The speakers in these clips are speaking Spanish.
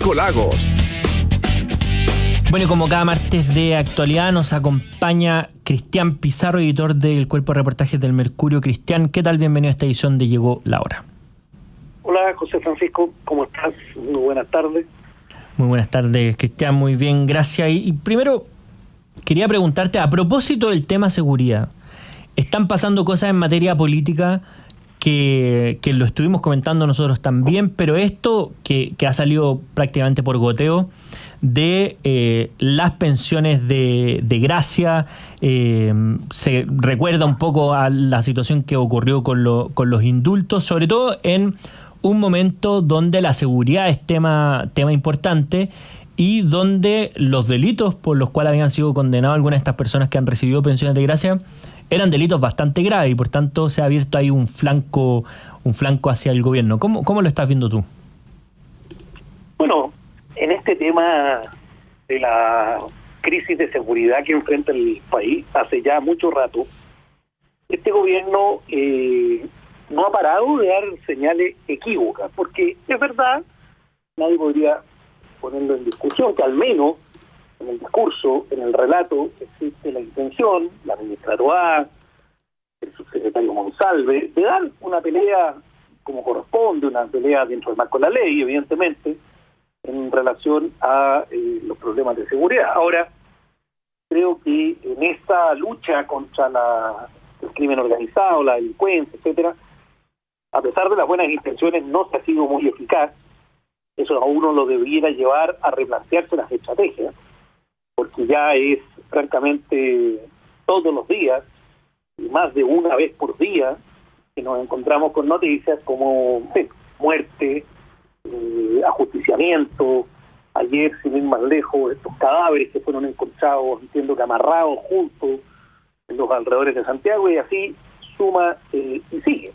Francisco Lagos. Bueno, y como cada martes de actualidad nos acompaña Cristian Pizarro, editor del Cuerpo de Reportajes del Mercurio. Cristian, ¿qué tal? Bienvenido a esta edición de Llegó la Hora. Hola, José Francisco, ¿cómo estás? Muy buenas tardes. Muy buenas tardes, Cristian, muy bien, gracias. Y primero, quería preguntarte, a propósito del tema seguridad, están pasando cosas en materia política que lo estuvimos comentando nosotros también, pero esto que ha salido prácticamente por goteo, de las pensiones de gracia, se recuerda un poco a la situación que ocurrió con los indultos, sobre todo en un momento donde la seguridad es tema importante y donde los delitos por los cuales habían sido condenados algunas de estas personas que han recibido pensiones de gracia eran delitos bastante graves y por tanto se ha abierto ahí un flanco hacia el gobierno. ¿Cómo lo estás viendo tú? Bueno, en este tema de la crisis de seguridad que enfrenta el país hace ya mucho rato, este gobierno no ha parado de dar señales equívocas, porque es verdad, nadie podría ponerlo en discusión, que al menos en el discurso, en el relato, existe la intención, la ministra Toá, el subsecretario Monsalve, de dar una pelea como corresponde, una pelea dentro del marco de la ley, evidentemente, en relación a los problemas de seguridad. Ahora, creo que en esta lucha contra el crimen organizado, la delincuencia, etcétera, a pesar de las buenas intenciones, no se ha sido muy eficaz. Eso a uno lo debiera llevar a replantearse las estrategias, porque ya es, francamente, todos los días, y más de una vez por día, que nos encontramos con noticias como muerte, ajusticiamiento. Ayer, sin ir más lejos, estos cadáveres que fueron encontrados, entiendo que amarrados juntos en los alrededores de Santiago, y así suma y sigue.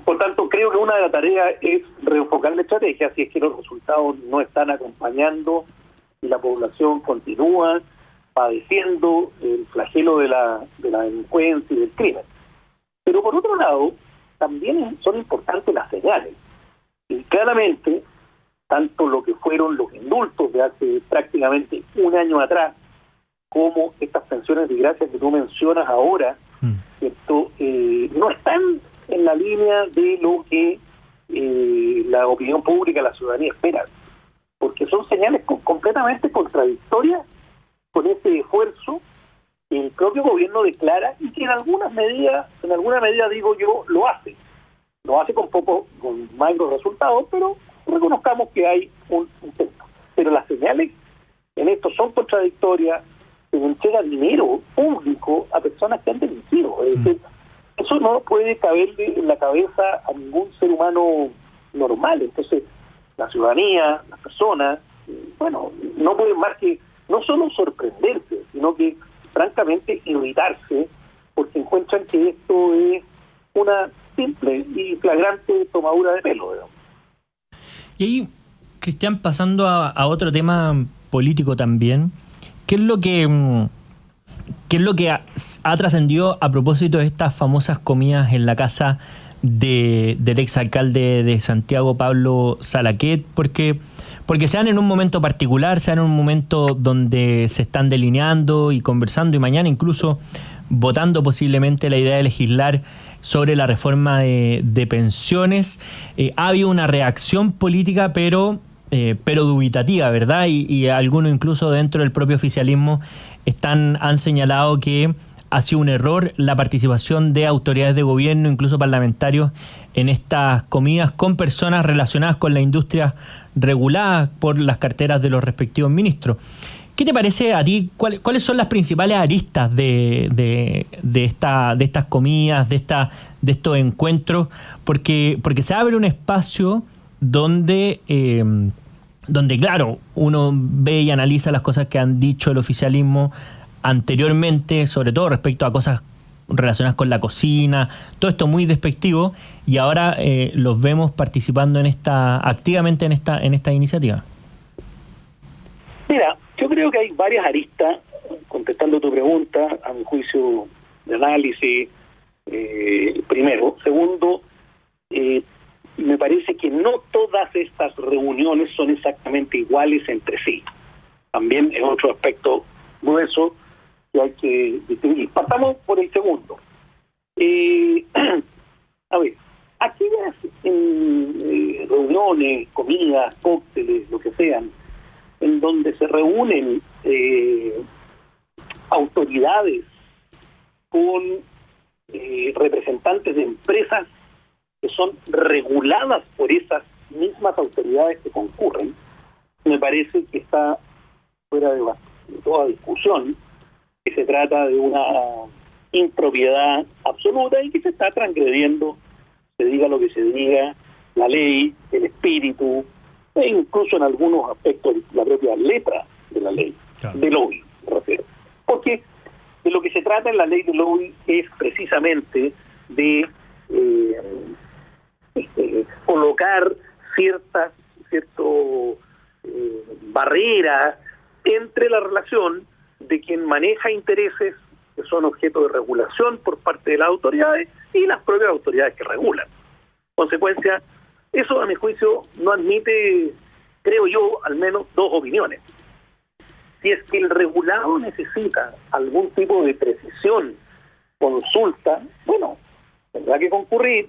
Por tanto, creo que una de las tareas es reenfocar la estrategia si es que los resultados no están acompañando y la población continúa padeciendo el flagelo de la delincuencia y del crimen. Pero por otro lado, también son importantes las señales. Y claramente, tanto lo que fueron los indultos de hace prácticamente un año atrás, como estas pensiones de gracia que tú mencionas ahora, ¿cierto? No están en la línea de lo que la opinión pública, la ciudadanía espera, porque son señales completamente contradictorias con ese esfuerzo que el propio gobierno declara y que en alguna medida digo yo, lo hace con magros resultados, pero reconozcamos que hay un intento. Pero las señales en esto son contradictorias, se entrega dinero público a personas que han delinquido. Es decir, eso no puede caberle en la cabeza a ningún ser humano normal. Entonces, la ciudadanía, las personas, no pueden más que no solo sorprenderse, sino que francamente irritarse, porque encuentran que esto es una simple y flagrante tomadura de pelo, digamos. Y ahí, Cristian, pasando a otro tema político también, ¿qué es lo que ha trascendido a propósito de estas famosas comidas en la casa del exalcalde de Santiago, Pablo Salaquet? Porque se dan en un momento particular, se dan en un momento donde se están delineando y conversando y mañana incluso votando posiblemente la idea de legislar sobre la reforma de pensiones. Ha habido una reacción política, pero dubitativa, ¿verdad? Y algunos incluso dentro del propio oficialismo han señalado que ha sido un error la participación de autoridades de gobierno, incluso parlamentarios, en estas comidas con personas relacionadas con la industria reguladas por las carteras de los respectivos ministros. ¿Qué te parece a ti? ¿Cuáles son las principales aristas de estas comidas, de estos encuentros? Porque se abre un espacio donde claro, uno ve y analiza las cosas que han dicho el oficialismo anteriormente, sobre todo respecto a cosas relacionadas con la cocina, todo esto muy despectivo, y ahora los vemos participando activamente en esta iniciativa. Mira, yo creo que hay varias aristas, contestando tu pregunta, a mi juicio de análisis, primero. Segundo, me parece que no todas estas reuniones son exactamente iguales entre sí. También es otro aspecto grueso que hay que distinguir. Partamos por el segundo. A ver, aquellas reuniones, comidas, cócteles, lo que sean, en donde se reúnen autoridades con representantes de empresas que son reguladas por esas mismas autoridades que concurren, me parece que está fuera de toda discusión, que se trata de una impropiedad absoluta y que se está transgrediendo, se diga lo que se diga, la ley, el espíritu, e incluso en algunos aspectos la propia letra de la ley, claro, de lobby, me refiero. Porque de lo que se trata en la ley de lobby es precisamente de colocar ciertas barreras entre la relación de quien maneja intereses que son objeto de regulación por parte de las autoridades y las propias autoridades que regulan. Consecuencia, eso a mi juicio no admite, creo yo, al menos dos opiniones. Si es que el regulado necesita algún tipo de precisión, consulta, bueno, tendrá que concurrir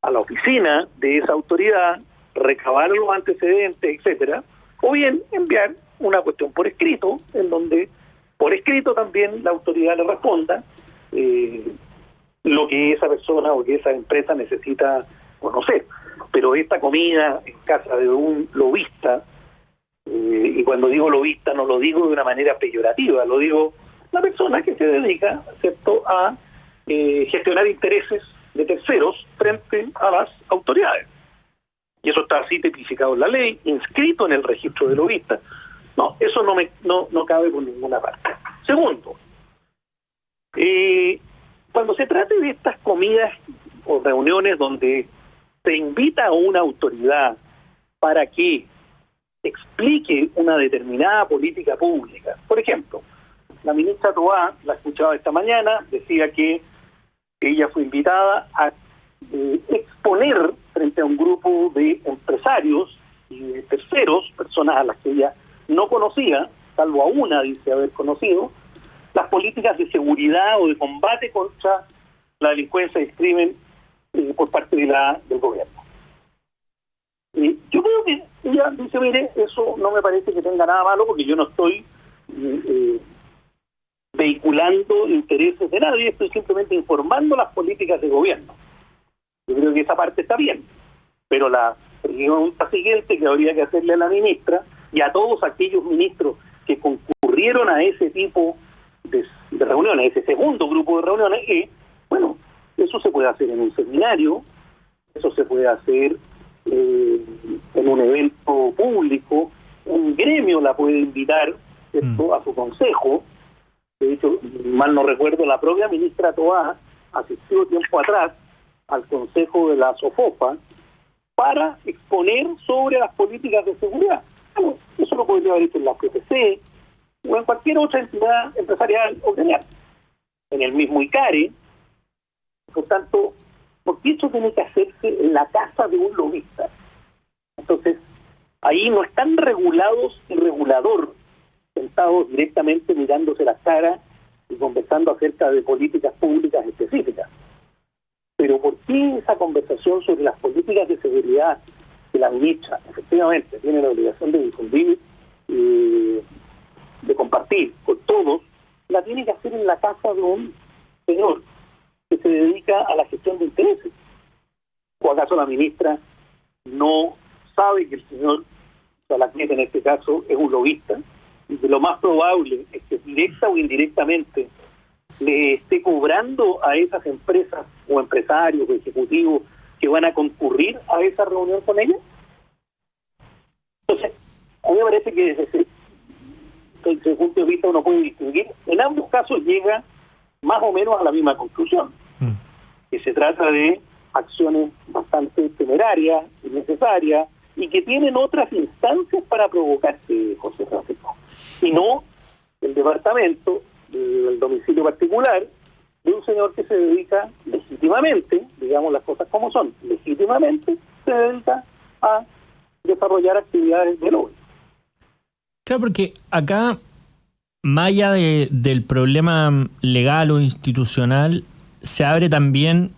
a la oficina de esa autoridad, recabar los antecedentes, etcétera, o bien enviar una cuestión por escrito, en donde por escrito también la autoridad le responda lo que esa persona o que esa empresa necesita conocer. Pero esta comida en casa de un lobista, y cuando digo lobista no lo digo de una manera peyorativa, lo digo la persona que se dedica, ¿cierto?, a gestionar intereses de terceros frente a las autoridades. Y eso está así tipificado en la ley, inscrito en el registro de lobistas. No, eso no cabe por ninguna parte. Segundo, cuando se trate de estas comidas o reuniones donde se invita a una autoridad para que explique una determinada política pública, por ejemplo, la ministra Toá, la escuchaba esta mañana, decía que ella fue invitada a exponer frente a un grupo de empresarios y de terceros, personas a las que ella no conocía, salvo a una dice haber conocido, las políticas de seguridad o de combate contra la delincuencia y el crimen por parte del gobierno. Yo creo que ella dice, mire, eso no me parece que tenga nada malo porque yo no estoy vehiculando intereses de nadie, estoy simplemente informando las políticas de gobierno. Yo creo que esa parte está bien, pero la pregunta siguiente que habría que hacerle a la ministra y a todos aquellos ministros que concurrieron a ese tipo de reuniones, ese segundo grupo de reuniones, es, bueno, eso se puede hacer en un seminario, eso se puede hacer en un evento público, un gremio la puede invitar, ¿cierto?, a su consejo. De hecho, mal no recuerdo, la propia ministra Toá asistió tiempo atrás al consejo de la SOFOPA para exponer sobre las políticas de seguridad. Bueno, eso lo podría haber hecho en la PPC o en cualquier otra entidad empresarial o gremial, en el mismo ICARE. Por tanto, ¿por qué eso tiene que hacerse en la casa de un lobista? Entonces, ahí no están regulados y regulador sentados directamente mirándose las caras y conversando acerca de políticas públicas específicas. Pero ¿por qué esa conversación sobre las políticas de seguridad que la ministra efectivamente tiene la obligación de difundir, de compartir con todos, la tiene que hacer en la casa de un señor que se dedica a la gestión de intereses? ¿O acaso la ministra no sabe que el señor Salaquet en este caso es un lobista? Y que lo más probable es que directa o indirectamente le esté cobrando a esas empresas o empresarios o ejecutivos que van a concurrir a esa reunión con ella. Entonces, a mí me parece que desde ese punto de vista uno puede distinguir. En ambos casos llega más o menos a la misma conclusión, que se trata de acciones bastante temerarias, innecesarias, y que tienen otras instancias para provocarse, José Francisco, y no el departamento, el domicilio particular de un señor que se dedica legítimamente legítimamente, digamos las cosas como son, legítimamente se dedica a desarrollar actividades de lobby. Claro, porque acá, más allá del problema legal o institucional, se abre también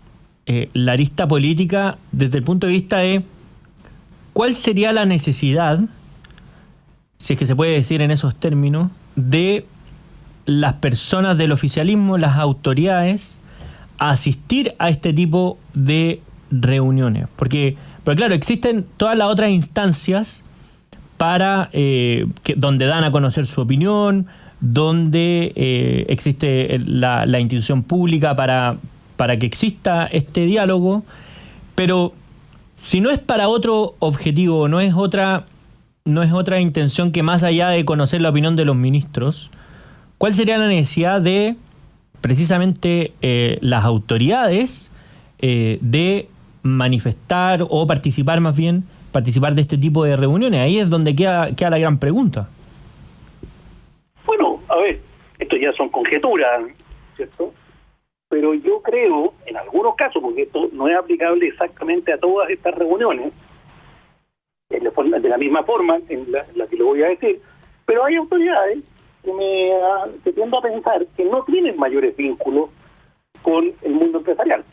la arista política desde el punto de vista de cuál sería la necesidad, si es que se puede decir en esos términos, de las personas del oficialismo, las autoridades, a asistir a este tipo de reuniones. Porque claro, existen todas las otras instancias para donde dan a conocer su opinión, donde existe la institución pública para que exista este diálogo, pero si no es para otro objetivo, no es otra intención que más allá de conocer la opinión de los ministros, ¿cuál sería la necesidad de precisamente las autoridades de manifestar o participar de este tipo de reuniones? Ahí es donde queda la gran pregunta. Bueno, a ver, esto ya son conjeturas, ¿cierto? Pero yo creo, en algunos casos, porque esto no es aplicable exactamente a todas estas reuniones, de la misma forma en la que lo voy a decir, pero hay autoridades que tiendo a pensar que no tienen mayores vínculos con el mundo empresarial.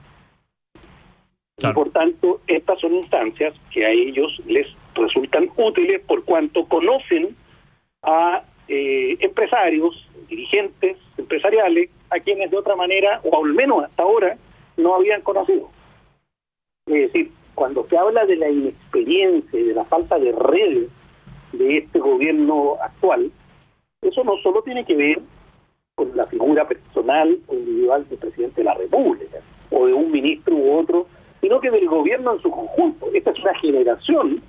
Claro. Y por tanto, estas son instancias que a ellos les resultan útiles por cuanto conocen a empresarios, dirigentes empresariales, a quienes de otra manera, o al menos hasta ahora, no habían conocido. Es decir, cuando se habla de la inexperiencia y de la falta de redes de este gobierno actual, eso no solo tiene que ver con la figura personal o individual del presidente de la República, o de un ministro u otro, sino que del gobierno en su conjunto. Esta es una generación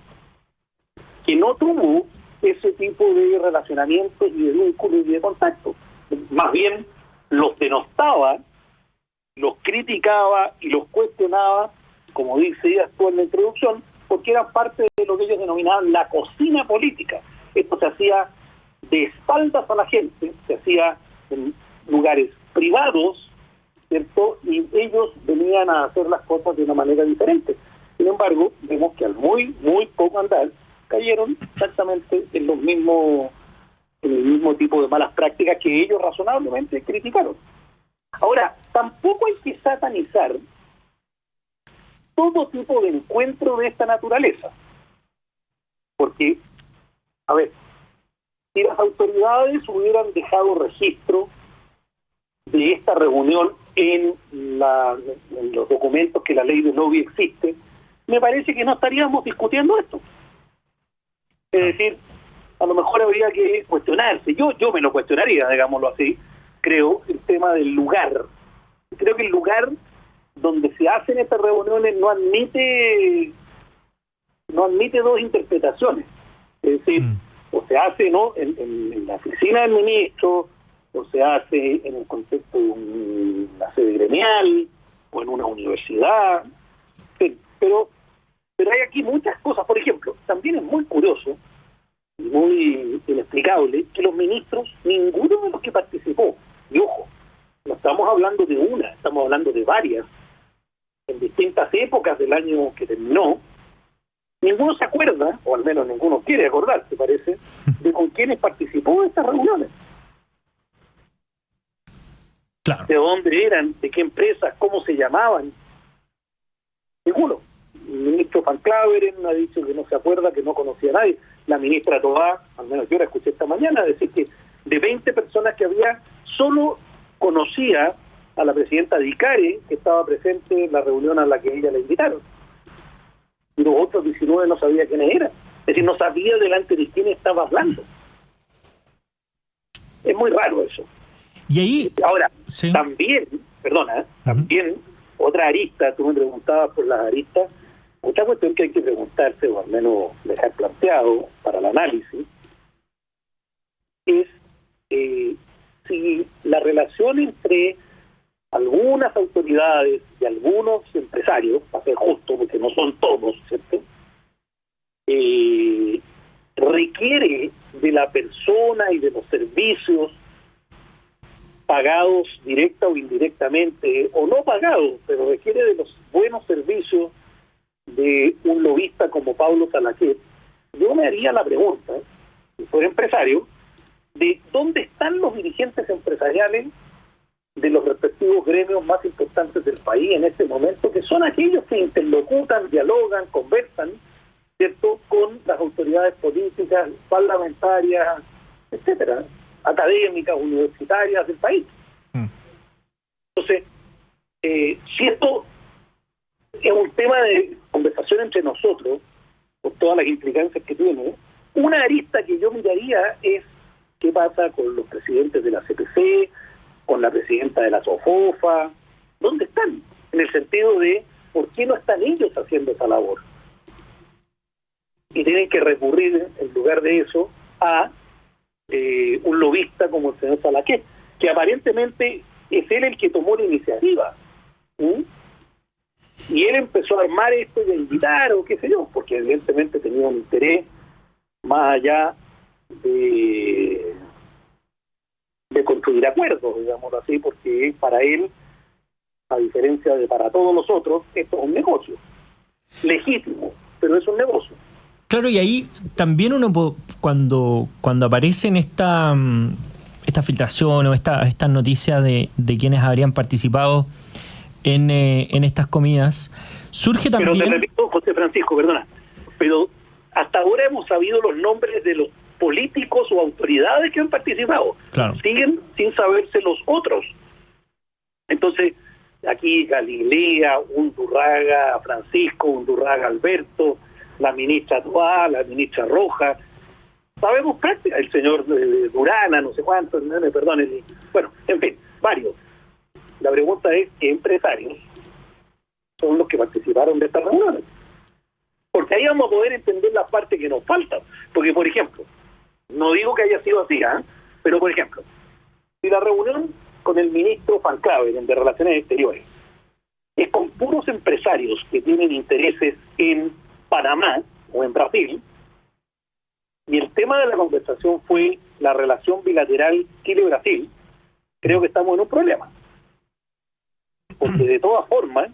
que no tuvo ese tipo de relacionamiento y de vínculo y de contacto. Más bien los denostaba, los criticaba y los cuestionaba, como dice tú en la introducción, porque eran parte de lo que ellos denominaban la cocina política. Esto se hacía de espaldas a la gente, se hacía en lugares privados, ¿cierto? Y ellos venían a hacer las cosas de una manera diferente. Sin embargo, vemos que al muy poco andar, cayeron exactamente en el mismo tipo de malas prácticas que ellos razonablemente criticaron. Ahora, tampoco hay que satanizar todo tipo de encuentro de esta naturaleza. Porque, a ver, si las autoridades hubieran dejado registro de esta reunión en los documentos que la ley de lobby existe, me parece que no estaríamos discutiendo esto. Es decir, a lo mejor habría que cuestionarse. Yo me lo cuestionaría, digámoslo así. Creo el tema del lugar. Creo que el lugar donde se hacen estas reuniones no admite dos interpretaciones. Es decir, o se hace en la oficina del ministro, o se hace en el contexto de una sede gremial, o en una universidad. Sí, pero hay aquí muchas cosas. Por ejemplo, también es muy curioso y muy inexplicable que los ministros, ninguno de los que participó, y ojo, no estamos hablando de una, estamos hablando de varias, en distintas épocas del año que terminó, ninguno se acuerda, o al menos ninguno quiere acordarse, parece, de con quiénes participó en estas reuniones. Claro. De dónde eran, de qué empresas, cómo se llamaban. Ninguno. El ministro Van Claveren ha dicho que no se acuerda, que no conocía a nadie. La ministra Tobá, al menos yo la escuché esta mañana, decir que de 20 personas que había, solo conocía a la presidenta Dicare, que estaba presente en la reunión a la que ella la invitaron. Y los otros 19 no sabía quiénes eran. Es decir, no sabía delante de quién estaba hablando. Es muy raro eso. Y ahí... Ahora, sí. También, también otra arista, tú me preguntabas por las aristas, otra cuestión que hay que preguntarse, o al menos dejar planteado para el análisis, es si la relación entre algunas autoridades y algunos empresarios, para ser justo, porque no son todos, ¿cierto?, requiere de la persona y de los servicios pagados directa o indirectamente, o no pagados, pero requiere de los buenos servicios de un lobista como Pablo Salaquet, yo me haría la pregunta, si fuera empresario, de dónde están los dirigentes empresariales de los respectivos gremios más importantes del país en este momento, que son aquellos que interlocutan, dialogan, conversan, ¿cierto?, con las autoridades políticas, parlamentarias, etcétera, académicas, universitarias del país. Entonces, si esto es un tema de conversación entre nosotros, con todas las implicancias que tiene, una arista que yo miraría es qué pasa con los presidentes de la CPC, con la presidenta de la SOFOFA, ¿dónde están? En el sentido de, ¿por qué no están ellos haciendo esa labor? Y tienen que recurrir, en lugar de eso, a un lobista como el señor Salaquet, que aparentemente es él el que tomó la iniciativa. Y él empezó a armar esto y a invitar, o qué sé yo, porque evidentemente tenía un interés más allá de construir acuerdos, digámoslo así, porque para él, a diferencia de para todos los otros, esto es un negocio legítimo, pero es un negocio. Claro, y ahí también uno, cuando aparecen esta filtración o estas noticias de quienes habrían participado en estas comidas, surge también... Pero te repito, José Francisco, perdona, pero hasta ahora hemos sabido los nombres de los políticos o autoridades que han participado. Claro. Siguen sin saberse los otros. Entonces, aquí Galilea, Undurraga Francisco, Undurraga Alberto, la ministra Toá, la ministra Roja, sabemos prácticamente, el señor Durana, no sé cuánto, perdón, bueno, en fin, varios. La pregunta es, ¿qué empresarios son los que participaron de estas reuniones? Porque ahí vamos a poder entender la parte que nos falta. Porque, por ejemplo, no digo que haya sido así, pero, por ejemplo, si la reunión con el ministro Van Claveren de Relaciones Exteriores es con puros empresarios que tienen intereses en Panamá o en Brasil, y el tema de la conversación fue la relación bilateral Chile-Brasil, creo que estamos en un problema. Porque de todas formas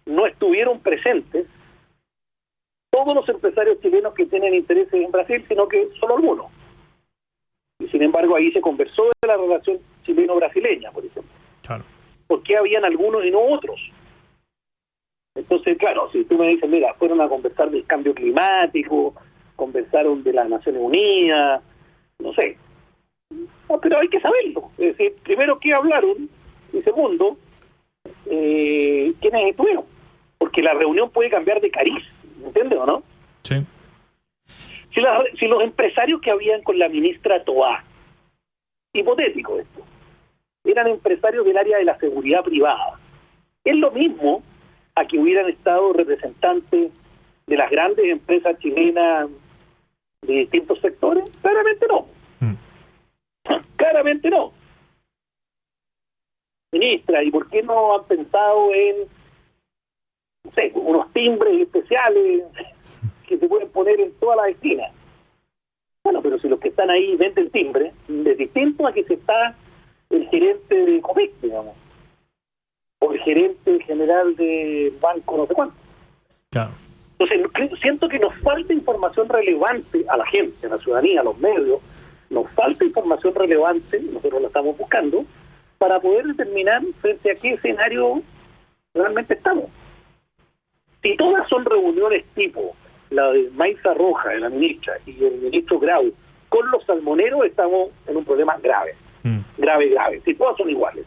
no estuvieron presentes todos los empresarios chilenos que tienen intereses en Brasil, sino que solo algunos. Y sin embargo ahí se conversó de la relación chileno-brasileña, por ejemplo. Claro. ¿Por qué habían algunos y no otros? Entonces, claro, si tú me dices, mira, fueron a conversar del cambio climático, conversaron de las Naciones Unidas, no sé. No, pero hay que saberlo. Es decir, primero, ¿qué hablaron? Y segundo, ¿quiénes estuvieron? Porque la reunión puede cambiar de cariz, ¿entiendes o no? Sí. Si los empresarios que habían con la ministra Toá, hipotético esto, eran empresarios del área de la seguridad privada, es lo mismo a que hubieran estado representantes de las grandes empresas chilenas de distintos sectores. Claramente no. Claramente no. Ministra, ¿y por qué no han pensado en, no sé, unos timbres especiales que se pueden poner en todas las esquinas? Bueno, pero si los que están ahí venden timbre, es distinto a que se está el gerente de Copec, digamos, o el gerente general del banco, no sé cuánto. Claro. Entonces, siento que nos falta información relevante a la gente, a la ciudadanía, a los medios, nos falta información relevante, nosotros la estamos buscando, para poder determinar frente a qué escenario realmente estamos. Si todas son reuniones tipo la de Maiza Roja, de la ministra, y el ministro Grau, con los salmoneros, estamos en un problema grave. Grave. Si todas son iguales.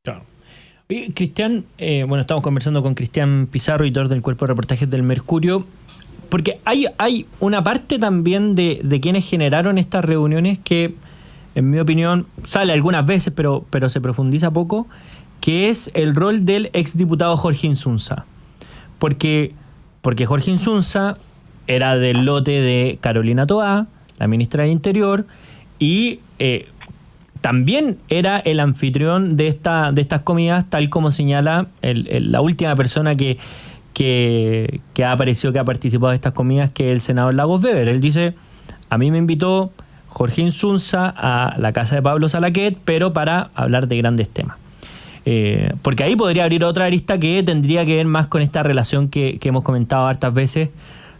Claro. Oye, Cristian, bueno, estamos conversando con Cristian Pizarro, editor del Cuerpo de Reportajes del Mercurio, porque hay una parte también de quienes generaron estas reuniones que, en mi opinión, sale algunas veces, pero se profundiza poco, que es el rol del exdiputado Jorge Insunza. Porque Jorge Insunza era del lote de Carolina Toá, la ministra del Interior, y también era el anfitrión de estas comidas, tal como señala la última persona que ha aparecido, que ha participado de estas comidas, que es el senador Lagos Weber. Él dice, a mí me invitó Jorge Insunza a la casa de Pablo Salaquet, pero para hablar de grandes temas. Porque ahí podría abrir otra arista que tendría que ver más con esta relación que hemos comentado hartas veces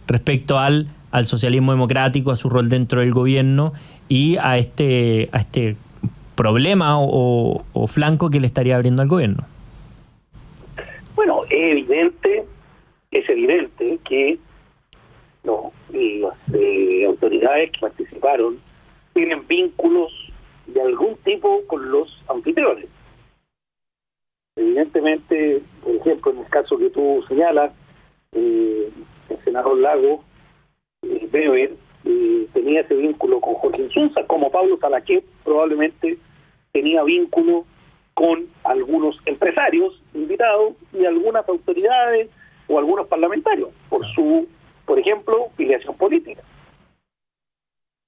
respecto al socialismo democrático, a su rol dentro del gobierno y a este problema o flanco que le estaría abriendo al gobierno. Bueno, es evidente que las autoridades que participaron tienen vínculos de algún tipo con los anfitriones. Evidentemente, por ejemplo, en el caso que tú señalas, el senador Lago Weber tenía ese vínculo con Jorge Insunza, como Pablo Salaquet probablemente tenía vínculo con algunos empresarios invitados y algunas autoridades o algunos parlamentarios por su, por ejemplo, filiación política.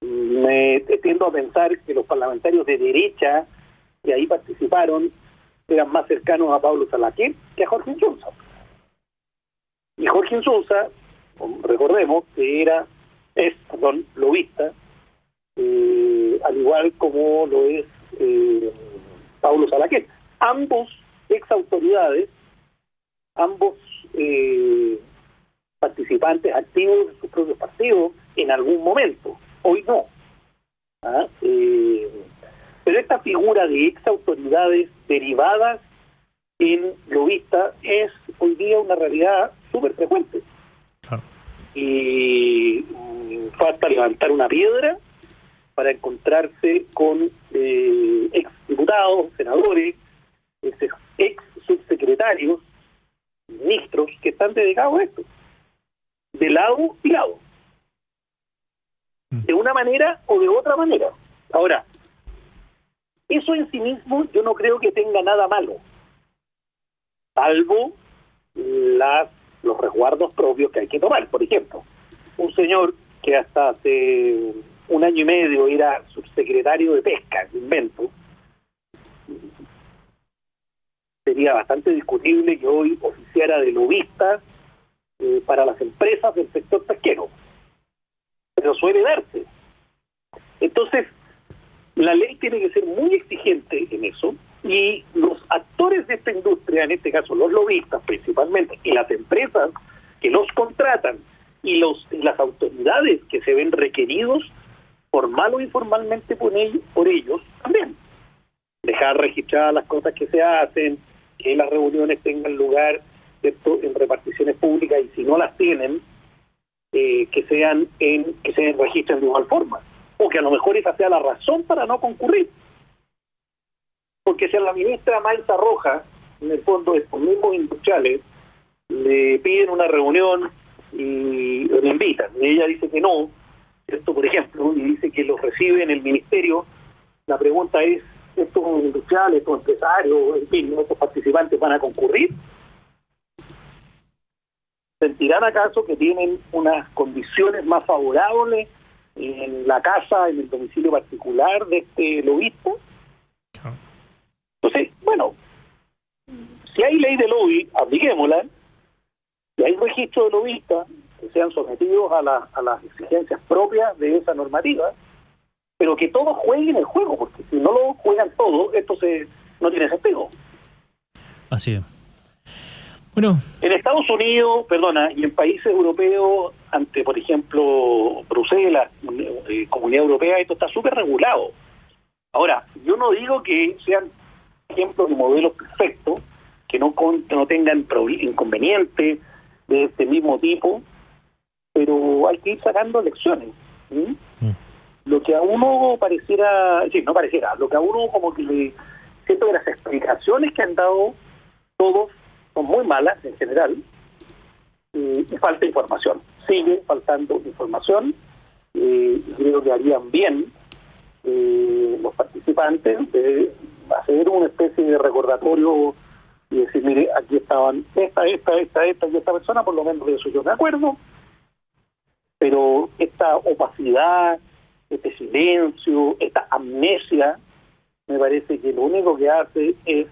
Me tiendo a pensar que los parlamentarios de derecha que ahí participaron eran más cercanos a Pablo Salaquet que a Jorge Insunza. Y Jorge Insunza, recordemos que es lobista, al igual como lo es Pablo Salaquet. Ambos exautoridades, ambos participantes activos de sus propios partidos en algún momento, hoy no. Pero esta figura de exautoridades derivadas en lobistas es hoy día una realidad súper frecuente. Claro. Y falta levantar una piedra para encontrarse con ex diputados, senadores, ex subsecretarios, ministros que están dedicados a esto, de lado y lado, de una manera o de otra manera. Ahora, eso en sí mismo yo no creo que tenga nada malo, salvo los resguardos propios que hay que tomar. Por ejemplo, un señor que hasta hace un año y medio era subsecretario de Pesca, invento, sería bastante discutible que hoy oficiara de lobista para las empresas del sector pesquero, pero suele darse. Entonces, la ley tiene que ser muy exigente en eso, y los actores de esta industria, en este caso los lobistas principalmente, y las empresas que los contratan, y las autoridades que se ven requeridos formal o informalmente por ellos también. Dejar registradas las cosas que se hacen, que las reuniones tengan lugar, ¿cierto?, en reparticiones públicas, y si no las tienen, que se registren de igual forma, o que a lo mejor esa sea la razón para no concurrir. Porque si a la ministra Maysa Rojas, en el fondo estos mismos industriales, le piden una reunión y le invitan, y ella dice que no, ¿cierto?, por ejemplo, y dice que los recibe en el ministerio, la pregunta es, ¿estos industriales, estos empresarios, en fin, estos participantes van a concurrir? ¿Sentirán acaso que tienen unas condiciones más favorables en la casa, en el domicilio particular de este lobista? Entonces, bueno, si hay ley de lobby, apliquémosla. Si hay registro de lobistas que sean sometidos a las exigencias propias de esa normativa, pero que todos jueguen el juego, porque si no lo juegan todos, esto no tiene sentido. Así es. Bueno, en Estados Unidos, y en países europeos, ante, por ejemplo, Bruselas, Comunidad Europea, esto está súper regulado. Ahora, yo no digo que sean ejemplos de modelos perfectos, que no tengan inconvenientes de este mismo tipo, pero hay que ir sacando lecciones. Lo que a uno lo que a uno como que le siento que las explicaciones que han dado todos son muy malas en general, y falta información. Sigue faltando información, y creo que harían bien los participantes de hacer una especie de recordatorio y decir, mire, aquí estaban esta y esta persona, por lo menos de eso yo me acuerdo, pero esta opacidad, este silencio, esta amnesia, me parece que lo único que hace es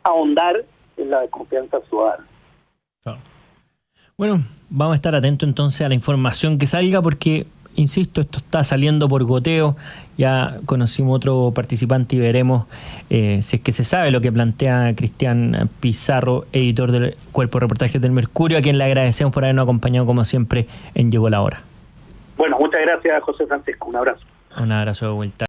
ahondar en la desconfianza ciudadana. Claro. Bueno, vamos a estar atentos entonces a la información que salga, porque insisto, esto está saliendo por goteo. Ya conocimos otro participante y veremos si es que se sabe lo que plantea Cristian Pizarro, editor del Cuerpo de Reportajes del Mercurio, a quien le agradecemos por habernos acompañado como siempre en Llegó la Hora. Bueno, muchas gracias, José Francisco. Un abrazo. Un abrazo de vuelta.